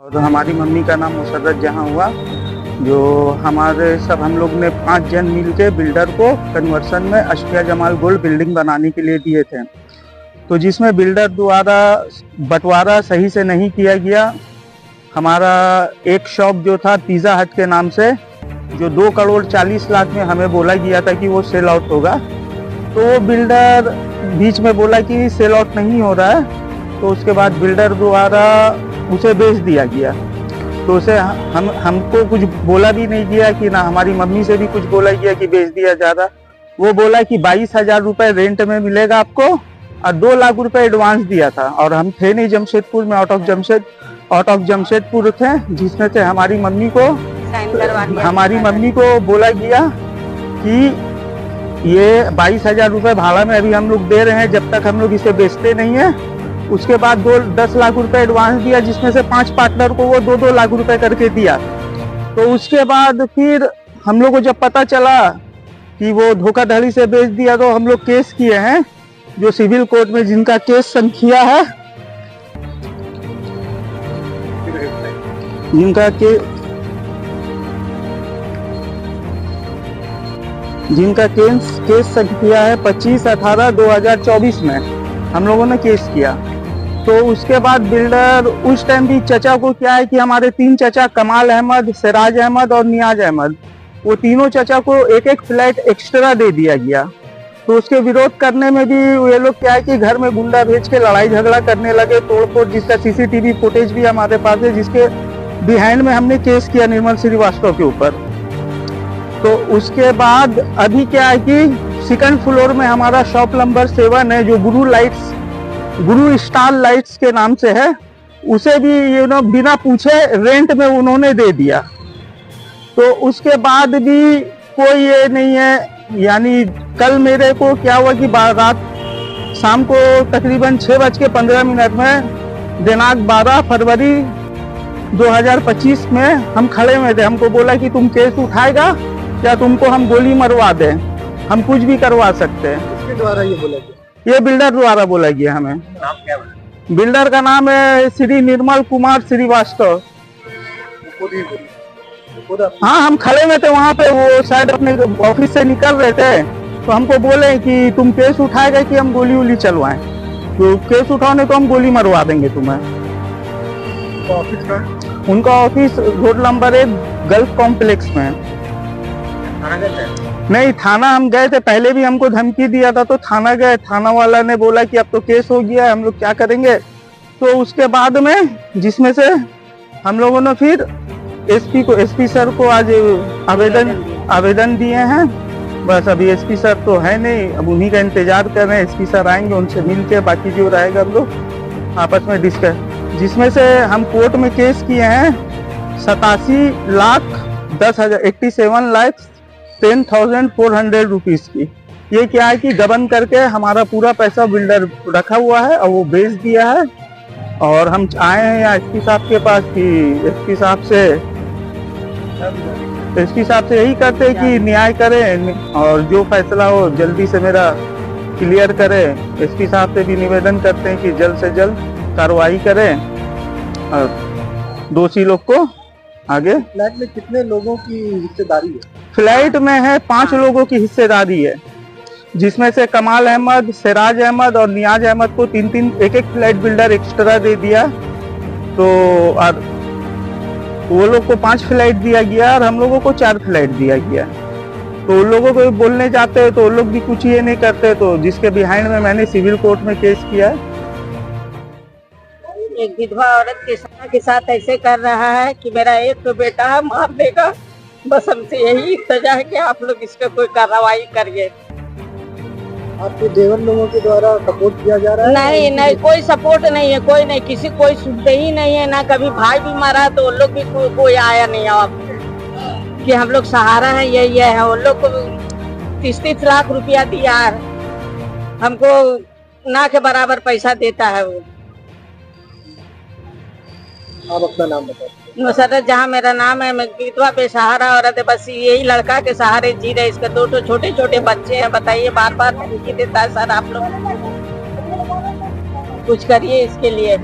और हमारी मम्मी का नाम मुसर्रत जहां हुआ, जो हमारे सब हम लोग ने 5 जन मिल के बिल्डर को कन्वर्सन में अशफिया जमाल गोल्ड बिल्डिंग बनाने के लिए दिए थे। तो जिसमें बिल्डर द्वारा बंटवारा सही से नहीं किया गया। हमारा एक शॉप जो था पिज़्ज़ा हट के नाम से, जो 2 करोड़ 40 लाख में हमें बोला गया था कि वो सेल आउट होगा, तो वो बिल्डर बीच में बोला कि सेल आउट नहीं हो रहा है। तो उसके बाद बिल्डर द्वारा उसे बेच दिया गया। तो उसे हमको कुछ बोला भी नहीं गया कि ना हमारी मम्मी से भी कुछ बोला गया कि बेच दिया जा रहा। वो बोला कि 22,000 रुपये रेंट में मिलेगा आपको, और 2 लाख रुपए एडवांस दिया था। और हम थे नहीं जमशेदपुर में, आउट ऑफ जमशेदपुर थे, जिसमें से हमारी मम्मी को बोला गया कि ये 22,000 रुपये भाड़ा में अभी हम लोग दे रहे हैं, जब तक हम लोग इसे बेचते नहीं है। उसके बाद 10 लाख रुपए एडवांस दिया, जिसमें से 5 पार्टनर को वो 2-2 लाख रुपए करके दिया। तो उसके बाद फिर हम लोग को जब पता चला कि वो धोखाधड़ी से बेच दिया, तो हम लोग केस किए हैं, जो सिविल कोर्ट में, जिनका केस संख्या है, जिनका केस संख्या है 25/18/2024 में हम लोगों ने केस किया। तो उसके बाद बिल्डर उस टाइम भी चचा को क्या है कि हमारे 3 चचा, कमाल अहमद, सिराज अहमद और नियाज अहमद, वो तीनों चचा को एक फ्लैट एक्स्ट्रा दे दिया गया। तो उसके विरोध करने में भी ये लोग क्या है कि घर में गुंडा भेज के लड़ाई झगड़ा करने लगे, तोड़फोड़, जिसका सीसीटीवी फुटेज भी हमारे पास है, जिसके बिहाइंड में हमने केस किया निर्मल श्रीवास्तव के ऊपर। तो उसके बाद अभी क्या है कि सेकंड फ्लोर में हमारा शॉप नंबर 7 है, जो गुरु स्टार लाइट्स के नाम से है, उसे भी बिना पूछे रेंट में उन्होंने दे दिया। तो उसके बाद भी कोई ये नहीं है। यानी कल मेरे को क्या हुआ कि रात शाम को तकरीबन 6:15 में दिनांक 12 फरवरी 2025 में हम खड़े में थे। हमको बोला कि तुम केस उठाएगा या तुमको हम गोली मरवा दें, हम कुछ भी करवा सकते हैं। किसके द्वारा ये बोला गया? ये बिल्डर द्वारा बोला गया हमें। नाम क्या है? बिल्डर का नाम है श्री निर्मल कुमार श्रीवास्तव। हाँ, हम खड़े में थे वहाँ पे, वो शायद अपने ऑफिस से निकल रहे थे। तो हमको बोले कि तुम केस उठाएगा कि हम गोली वोली चलवाएं। तो केस उठाओगे तो हम गोली मरवा देंगे तुम्हें। ऑफिस का? उनका office road number 1 gulf complex में। थाना गए थे? नहीं, थाना हम गए थे, पहले भी हमको धमकी दिया था, तो थाना गए। थाना वाला ने बोला कि अब तो केस हो गया है, हम लोग क्या करेंगे। तो उसके बाद में, जिसमें से हम लोगों ने फिर एसपी सर को आज आवेदन दिए हैं। बस अभी एसपी सर तो है नहीं, अब उन्हीं का इंतजार कर रहे हैं। एसपी सर आएंगे, उनसे मिल के बाकी जो रहेगा हम लोग आपस में डिस्कस। जिसमें से हम कोर्ट में केस किए हैं 87,10,10,400 रुपीज की। ये क्या है कि गबन करके हमारा पूरा पैसा बिल्डर रखा हुआ है और वो बेच दिया है। और हम आए हैं यहाँ एसपी साहब के पास कि एसपी साहब से यही करते हैं कि न्याय करें और जो फैसला हो जल्दी से मेरा क्लियर करें। एसपी साहब से भी निवेदन करते हैं कि जल्द से जल्द कार्रवाई करें और दोषी लोग को आगे। फ्लैट में कितने लोगों की हिस्सेदारी है? फ्लैट में है 5 लोगों की हिस्सेदारी है, जिसमें से कमाल अहमद, सिराज अहमद और नियाज अहमद को 3-3 एक फ्लैट बिल्डर एक्स्ट्रा दे दिया। तो और वो लोग को 5 फ्लैट दिया गया और हम लोगों को 4 फ्लैट दिया गया। तो उन लोगों को बोलने जाते हैं तो वो लोग भी कुछ ये नहीं करते। तो जिसके बिहाइंड में मैंने सिविल कोर्ट में केस किया। एक विधवा औरत के साथ ऐसे कर रहा है कि मेरा एक तो बेटा है, मार देगा। बस हमसे यही सजा है कि आप लोग इस पे कोई कार्रवाई करिए। आपके देवर लोगों के द्वारा सपोर्ट किया जा रहा है? नहीं, कोई सपोर्ट नहीं है, कोई नहीं, किसी कोई सुनते ही नहीं है ना। कभी भाई भी मारा तो वो लोग भी कोई आया नहीं अब कि हम लोग सहारा है, ये है। वो लोग को 30-30 लाख रुपया दिया, हमको ना के बराबर पैसा देता है वो। आप अपना नाम बताओ। मुसर्रत जहाँ मेरा नाम है। मैं विधवा बेसहारा औरत है, बस यही लड़का के सहारे जी रहे। इसके 2 छोटे छोटे बच्चे हैं। बताइए, बार बार धमकी देता है। सर आप लोग कुछ करिए इसके लिए।